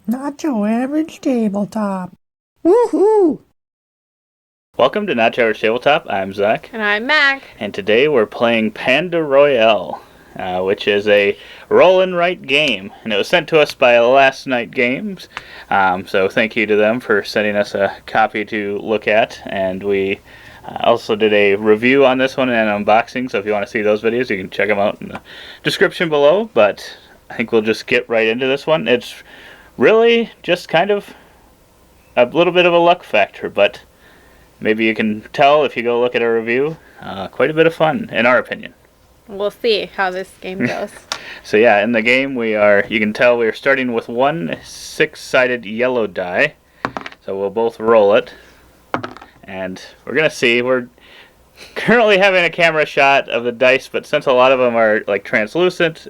Not your average tabletop. Woohoo! Welcome to Not Your Average Tabletop. I'm Zach. And I'm Mac. And today we're playing Panda Royale, which is a roll and write game. And it was sent to us by Last Night Games. So thank you to them for sending us a copy to look at. And we also did a review on this one and an unboxing. So if you want to see those videos, you can check them out in the description below. But I think we'll just get right into this one. It's really just kind of a little bit of a luck factor, but maybe you can tell if you go look at our review. Quite a bit of fun, in our opinion. We'll see how this game goes. So yeah, in the game you can tell we are starting with one 6-sided yellow die. So we'll both roll it. And we're going to see, we're currently having a camera shot of the dice, but since a lot of them are like translucent,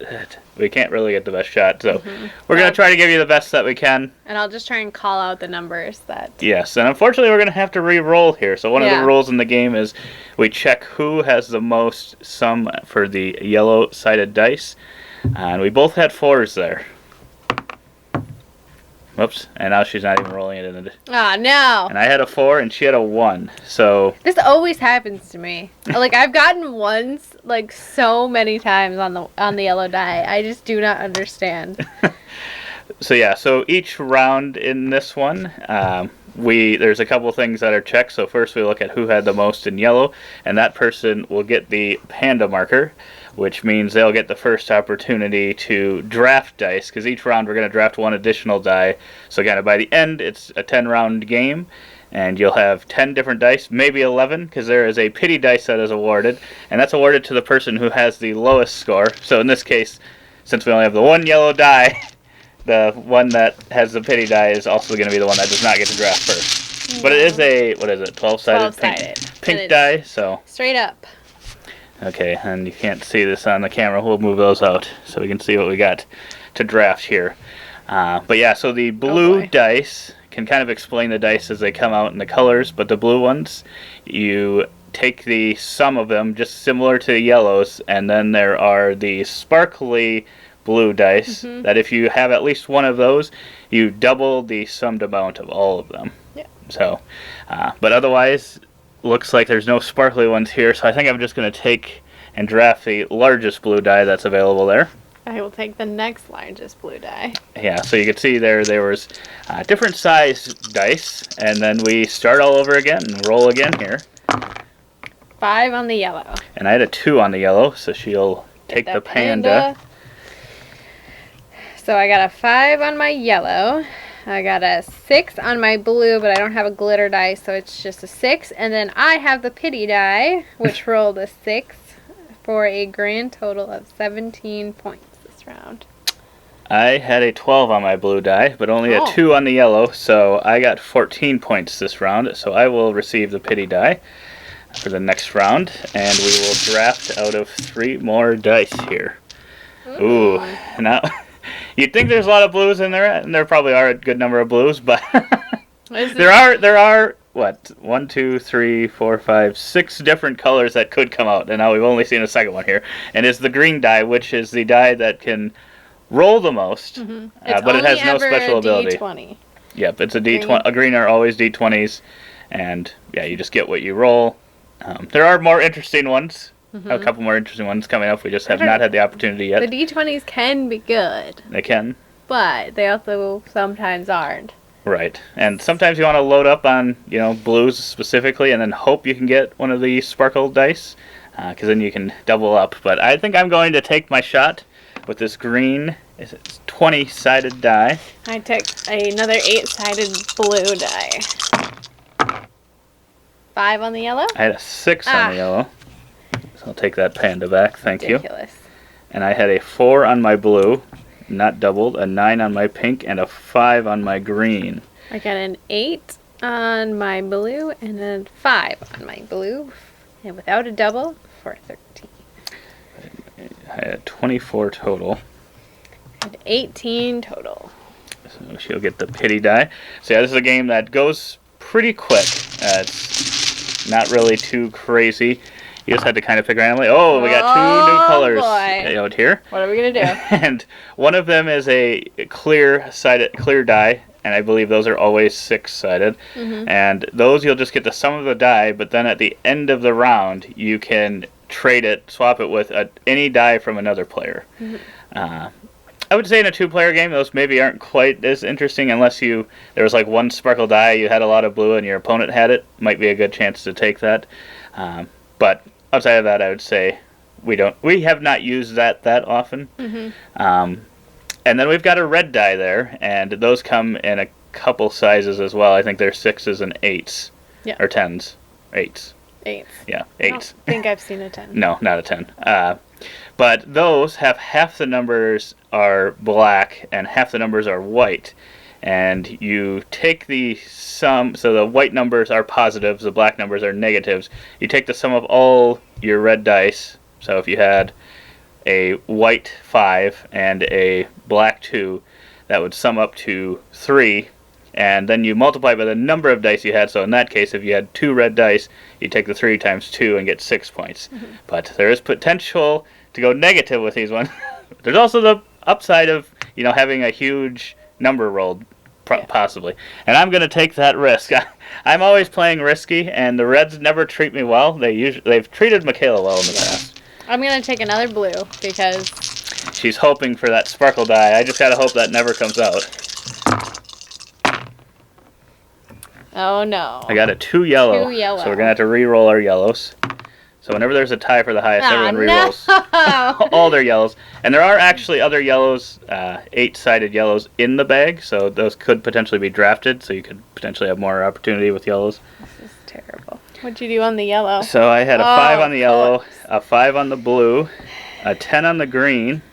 we can't really get the best shot. So we're going to try to give you the best that we can. And I'll just try and call out the numbers that... Yes, and unfortunately we're going to have to re-roll here. So one of the rules in the game is we check who has the most sum for the yellow-sided dice. And we both had 4s there. Whoops, and now she's not even rolling it in the... Oh, no! And I had a 4 and she had a 1, so... This always happens to me. Like, I've gotten 1s, like, so many times on the yellow die. I just do not understand. So yeah, so each round in this one, there's a couple things that are checked. So first we look at who had the most in yellow, and that person will get the Panda marker, which means they'll get the first opportunity to draft dice, because each round we're going to draft one additional die. So kind of by the end, it's a 10-round game, and you'll have 10 different dice, maybe 11, because there is a pity dice that is awarded, and that's awarded to the person who has the lowest score. So in this case, since we only have the one yellow die, the one that has the pity die is also going to be the one that does not get to draft first. But it is a, 12-sided pink die, so... Straight up. Okay, and you can't see this on the camera. We'll move those out so we can see what we got to draft here. But yeah, so the blue dice can kind of explain the dice as they come out in the colors, but the blue ones, you take the sum of them, just similar to the yellows, and then there are the sparkly blue dice that if you have at least one of those, you double the summed amount of all of them. Yeah. So, but otherwise... Looks like there's no sparkly ones here, so I think I'm just going to take and draft the largest blue die that's available there. I will take the next largest blue die. Yeah, so you can see there was different size dice, and then we start all over again and roll again here. 5 on the yellow. And I had a 2 on the yellow, so she'll take the Panda. So I got a 5 on my yellow. I got a 6 on my blue, but I don't have a glitter die, so it's just a 6. And then I have the pity die, which rolled a 6 for a grand total of 17 points this round. I had a 12 on my blue die, but only a 2 on the yellow, so I got 14 points this round. So I will receive the pity die for the next round, and we will draft out of 3 more dice here. Ooh, now... You'd think there's a lot of blues in there, and there probably are a good number of blues, but there are what, 1, 2, 3, 4, 5, 6 different colors that could come out, and now we've only seen a second one here, and it's the green die, which is the die that can roll the most, but it has no special ability. D20. Yep, it's a D20. A green are always D20s, and yeah, you just get what you roll. There are more interesting ones. A couple more interesting ones coming up. We just have not had the opportunity yet. The D20s can be good. They can. But they also sometimes aren't. Right. And sometimes you want to load up on, blues specifically and then hope you can get one of the sparkle dice, because then you can double up. But I think I'm going to take my shot with this green 20-sided die. I took another 8-sided blue die. 5 on the yellow? I had a 6 on the yellow. So I'll take that Panda back, thank you. And I had a 4 on my blue, not doubled, a 9 on my pink, and a 5 on my green. I got an 8 on my blue and a 5 on my blue, and without a double for 13. I had 24 total. And 18 total. So she'll get the pity die. So yeah, this is a game that goes pretty quick. It's not really too crazy. You just had to kind of pick randomly. Oh, we got 2 new colors boy. out here. What are we going to do? And one of them is a clear die, and I believe those are always 6-sided. Mm-hmm. And those you'll just get the sum of the die, but then at the end of the round, you can swap it with any die from another player. Mm-hmm. I would say in a 2-player game, those maybe aren't quite as interesting unless there was like one sparkle die, you had a lot of blue, and your opponent had it. Might be a good chance to take that. But outside of that, I would say we have not used that often. Mm-hmm. And then we've got a red die there, and those come in a couple sizes as well. I think they're 6s and 8s. Yeah. Or 10s. 8s. 8s. Yeah, 8s. I don't think I've seen a 10. No, not a 10. But those have half the numbers are black and half the numbers are white. And you take the sum, so the white numbers are positives, the black numbers are negatives. You take the sum of all your red dice. So if you had a white 5 and a black 2, that would sum up to 3. And then you multiply by the number of dice you had. So in that case, if you had 2 red dice, you take the 3 times 2 and get 6 points. Mm-hmm. But there is potential to go negative with these ones. There's also the upside of having a huge number rolled, possibly. And I'm going to take that risk. I'm always playing risky, and the Reds never treat me well. They've treated MaKayla well in the past. I'm going to take another blue because she's hoping for that sparkle die. I just got to hope that never comes out. Oh no. I got a 2 yellow. 2 yellow. So we're going to have to re-roll our yellows. So whenever there's a tie for the highest, everyone re-rolls all their yellows. And there are actually other yellows, 8-sided yellows in the bag, so those could potentially be drafted, so you could potentially have more opportunity with yellows. This is terrible. What'd you do on the yellow? So I had a 5 on the yellow, a 5 on the blue, a 10 on the green,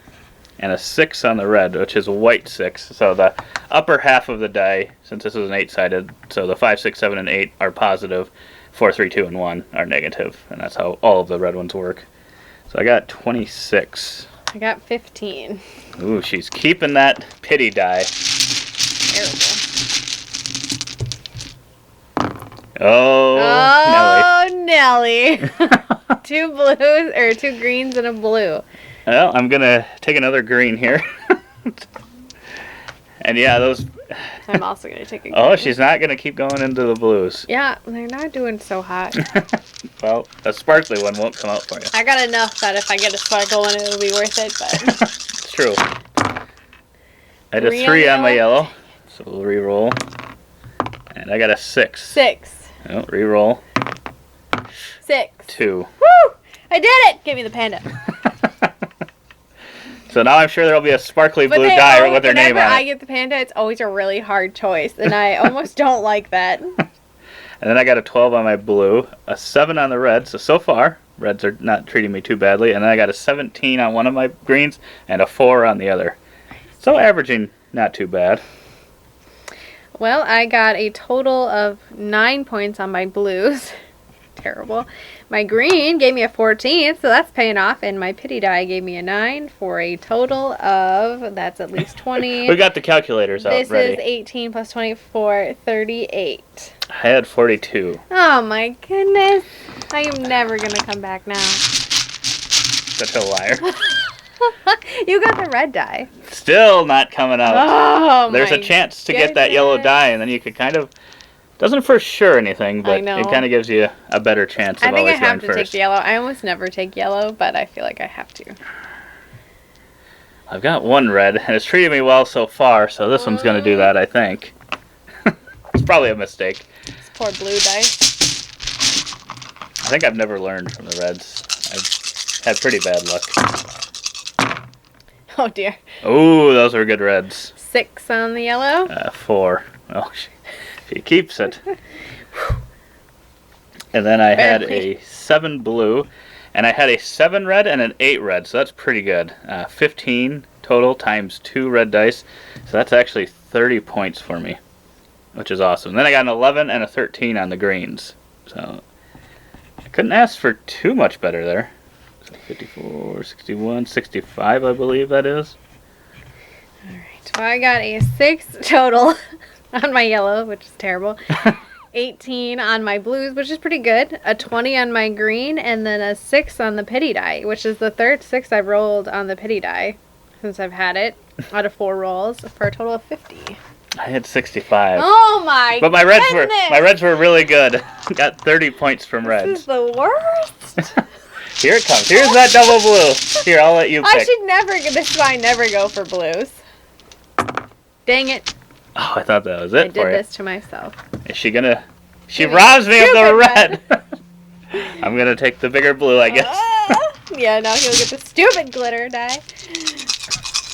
and a 6 on the red, which is a white 6. So the upper half of the die, since this is an 8-sided, so the 5, 6, 7, and 8 are positive. 4, 3, 2, and 1 are negative, and that's how all of the red ones work. So I got 26. I got 15. Ooh, she's keeping that pity die. Terrible. Oh, Nelly. 2 blues, or 2 greens and a blue. Well, I'm going to take another green here. And yeah, those... I'm also going to take a green. Oh, she's not going to keep going into the blues. Yeah, they're not doing so hot. Well, a sparkly one won't come out for you. I got enough that if I get a sparkle one, it'll be worth it, but... It's true. I had a 3 on my yellow, so we'll re-roll. And I got a 6. 6. Oh, re-roll. 6. 2. Woo! I did it! Give me the panda. So now I'm sure there'll be a sparkly blue die with their name on it. Whenever I get the panda, it's always a really hard choice, and I almost don't like that. And then I got a 12 on my blue, a 7 on the red, so far, reds are not treating me too badly. And then I got a 17 on one of my greens, and a 4 on the other. So averaging not too bad. Well, I got a total of 9 points on my blues. Terrible. My green gave me a 14, so that's paying off, and my pity die gave me a 9 for a total of, that's at least 20. We got the calculators out ready. This is 18 plus 24, 38. I had 42. Oh my goodness. I am never going to come back now. Such a liar. You got the red die. Still not coming out. Oh, There's a chance to get that yellow die, and then you could kind of... Doesn't for sure anything, but it kind of gives you a better chance of always going first. I think I have to take the yellow. I almost never take yellow, but I feel like I have to. I've got 1 red, and it's treated me well so far, so this one's going to do that, I think. It's probably a mistake. This poor blue dice. I think I've never learned from the reds. I've had pretty bad luck. Oh, dear. Ooh, those were good reds. 6 on the yellow. 4. Oh, she keeps it. And then I had a 7 blue, and I had a 7 red and an 8 red, so that's pretty good. 15 total times 2 red dice, so that's actually 30 points for me, which is awesome. Then I got an 11 and a 13 on the greens, so I couldn't ask for too much better there. So 54, 61, 65, I believe that is. Alright, so I got a 6 total on my yellow, which is terrible. 18 on my blues, which is pretty good. A 20 on my green, and then a 6 on the pity die, which is the third 6 I've rolled on the pity die since I've had it out of 4 rolls for a total of 50. I had 65. Oh my! But my reds were really good. Got 30 points from reds. This is the worst. Here it comes. Here's that double blue. Here, I'll let you pick. I should never. This is why I never go for blues. Dang it! Oh, I thought that was it I for did you. this to myself. Is she gonna? She robs me of the red. I'm gonna take the bigger blue, I guess. Yeah, now he'll get the stupid glitter die.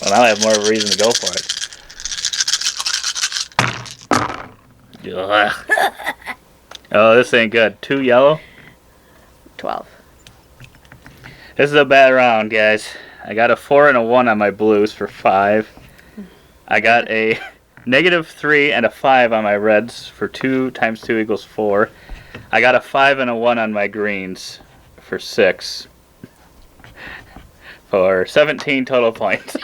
Well, now I have more of a reason to go for it. Ugh. Oh, this ain't good. 2 yellow. 12. This is a bad round, guys. I got a 4 and a 1 on my blues for 5. I got a -3 and a 5 on my reds for 2 times 2 equals 4. I got a 5 and a 1 on my greens for 6. For 17 total points.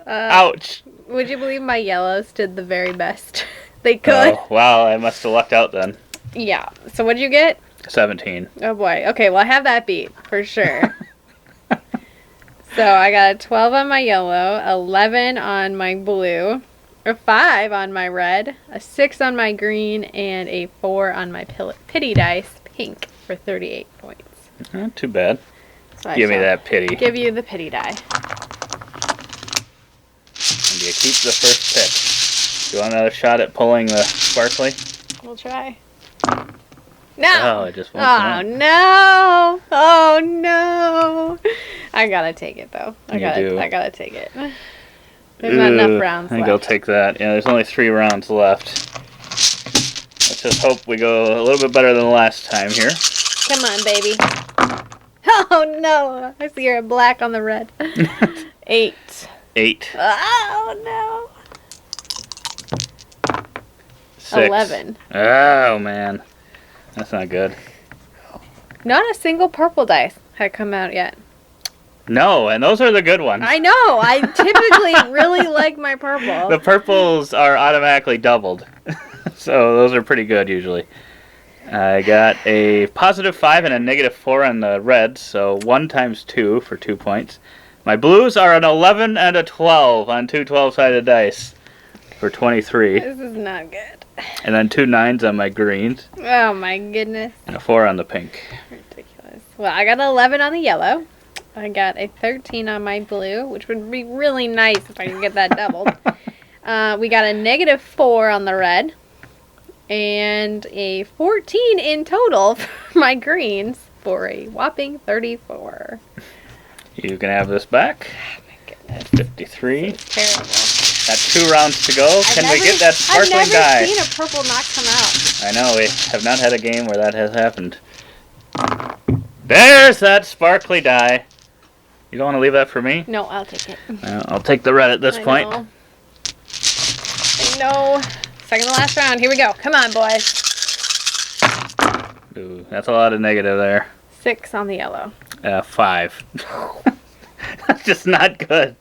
Ouch. Would you believe my yellows did the very best they could? Oh, wow, I must have lucked out then. Yeah. So what did you get? 17. Oh boy. Okay, well I have that beat for sure. So I got a 12 on my yellow, 11 on my blue, a 5 on my red, a 6 on my green, and a 4 on my pity dice pink for 38 points. Not too bad. So Give me that pity. Give you the pity die. And you keep the first pick. Do you want another shot at pulling the sparkly? We'll try. No! Oh, it just won't Oh come. no! Oh no! I gotta take it though. I do. gotta take it. There's not enough rounds I think left. I'll take that. Yeah, there's only 3 rounds left. Let's just hope we go a little bit better than last time here. Come on, baby. Oh no! I see you're black on the red. 8. 8. Oh no! 6. 11. Oh man, that's not good. Not a single purple dice had come out yet. No, and those are the good ones. I know. I typically really like my purple. The purples are automatically doubled, so those are pretty good usually. I got a +5 and a -4 on the reds, so 1 times 2 for 2 points. My blues are an 11 and a 12 on 2 12-sided dice for 23. This is not good. And then 2 9s on my greens, Oh my goodness. and a 4 on the pink. Ridiculous. Well, I got an 11 on the yellow. I got a 13 on my blue, which would be really nice if I could get that doubled. We got a -4 on the red. And a 14 in total for my greens for a whopping 34. You can have this back. Oh my goodness. 53. Terrible. Got 2 rounds to go. Can we get that sparkling I've never die? seen a purple not come out. I know, we have not had a game where that has happened. There's that sparkly die. You don't want to leave that for me? No, I'll take it. I'll take the red at this point. I know. Second to last round. Here we go. Come on, boys. Ooh, that's a lot of negative there. 6 on the yellow. 5. That's just not good.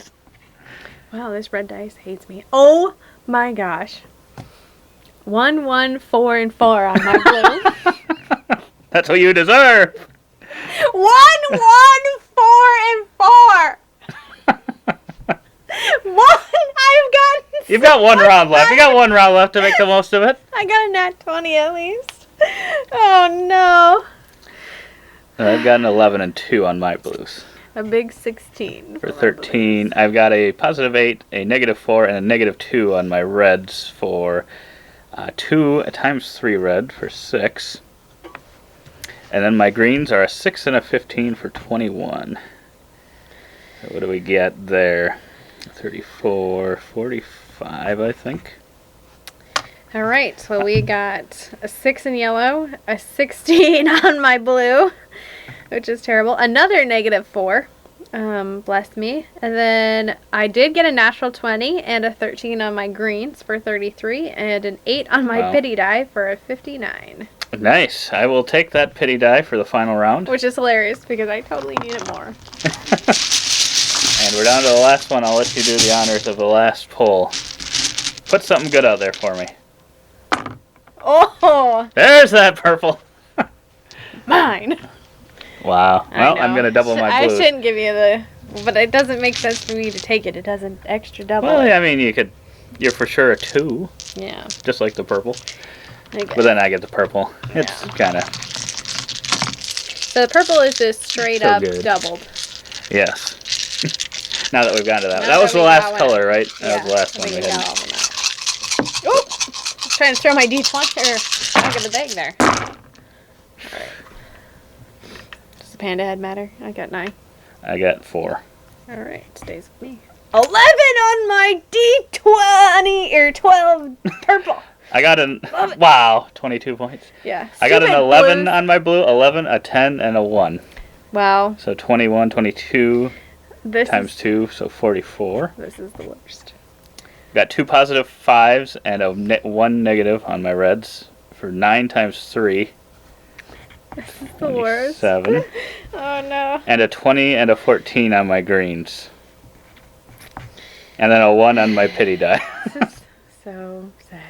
Wow, this red dice hates me. Oh my gosh. 1, 1, 4, and 4 on my blue. That's what you deserve. 1, 1, 4, and 4. You've got 1 round left. You got 1 round left to make the most of it. I got a nat 20 at least. Oh no. I've got an 11 and 2 on my blues. A big 16. For 13, I've got a +8, a -4, and a -2 on my reds for 2 times 3 red for 6. And then my greens are a 6 and a 15 for 21. So what do we get there? 34, 45, I think. All right, so we got a 6 in yellow, a 16 on my blue, which is terrible. Another -4, bless me. And then I did get a natural 20 and a 13 on my greens for 33, and an 8 on my pity die for a 59. Nice. I will take that pity die for the final round. Which is hilarious because I totally need it more. And we're down to the last one. I'll let you do the honors of the last pull. Put something good out there for me. Oh, There's that purple. mine. Wow. Well, I I'm know. going to double my I blues. shouldn't give you the... But it doesn't make sense for me to take it. It does an extra double. Well, it. I mean, you're for sure a 2, Yeah. just like the purple. I guess. But then I get the purple. It's Yeah. kind of, So the purple is just straight So up good. doubled. yes. Now that we've gotten to that. Now That was that the we last got one. color, right? That Yeah, was the last I one think we we got had. all of them out. Oh! I was trying to throw my D20 or back in the bag there. Alright. Does the panda head matter? I got 9. I got 4. Alright, stays with me. 11 on my D20 or 12 purple. I got an, Love it. wow, 22 points. Yeah. I got an stupid 11 blues. on my blue, 11, a 10, and a 1. Wow. So 21, 22 This times is, 2, so 44. this is the worst. Got 2 positive 5s and a 1 negative on my reds for 9 times 3. This is the worst. 7. Oh no. And a 20 and a 14 on my greens. And then a 1 on my pity die. This is so sad.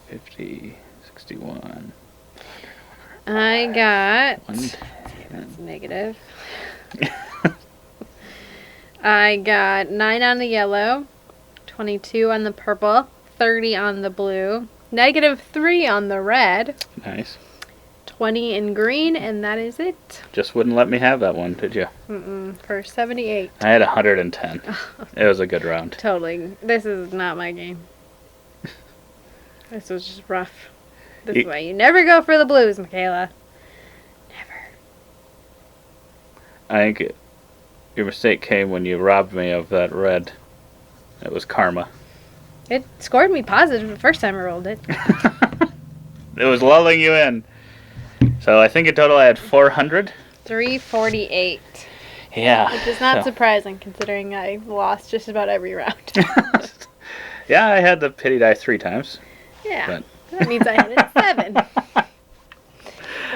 50, 61. I got... 110. That's negative. I got 9 on the yellow, 22 on the purple, 30 on the blue, negative 3 on the red, Nice. 20 in green, and that is it. Just wouldn't let me have that one, did you? For 78. I had 110. It was a good round. Totally. This is not my game. This was just rough. This You- is why you never go for the blues, MaKayla. Never. I think your mistake came when you robbed me of that red. It was karma. It scored me positive the first time I rolled it. It was lulling you in. So I think in total I had 400. 348. Yeah. Which is not so- surprising considering I lost just about every round. Yeah, I had the pity die 3 times. Yeah. But- That means I had it 7.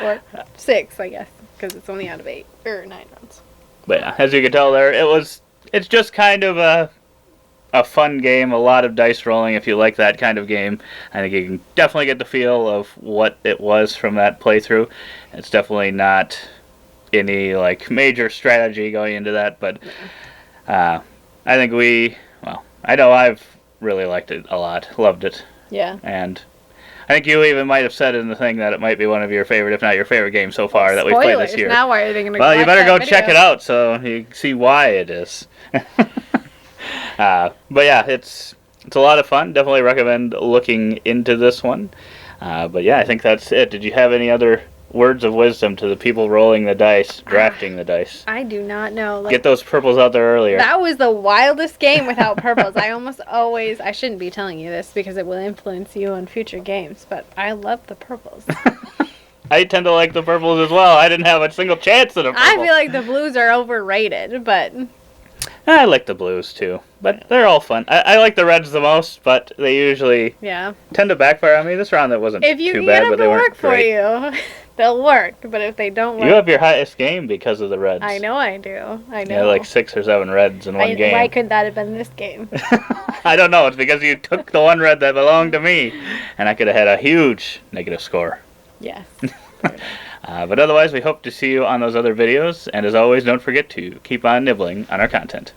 Or 6, I guess. Because it's only out of 8. Or 9 rounds. But yeah, as you can tell there, it's just kind of a fun game, a lot of dice rolling if you like that kind of game. I think you can definitely get the feel of what it was from that playthrough. It's definitely not any like major strategy going into that, but I think I know I've really liked it a lot, loved it, Yeah. and I think you even might have said in the thing that it might be one of your favorite, if not your favorite game so far that we've played this Spoilers. year. Now why are they going to Well, you better go check it out so you see why it is. But yeah, it's a lot of fun. Definitely recommend looking into this one. But yeah, I think that's it. Did you have any other words of wisdom to the people rolling the dice, drafting the dice? I do not know. Like, Get those purples out there earlier. that was the wildest game without purples. I shouldn't be telling you this because it will influence you on future games, but I love the purples. I tend to like the purples as well. I didn't have a single chance at a purple. I feel like the blues are overrated, but I like the blues too, but they're all fun. I like the reds the most, but they usually yeah. tend to backfire on me. This round that wasn't If you too can bad, get but them they to weren't work for great. you, they'll work. But if they don't work, You have your highest game because of the reds. I know I do. I You know. had like 6 or 7 reds in one game. Why could that have been this game? I don't know. It's because you took the one red that belonged to me, and I could have had a huge negative score. Yes. But otherwise, we hope to see you on those other videos. And as always, don't forget to keep on nibbling on our content.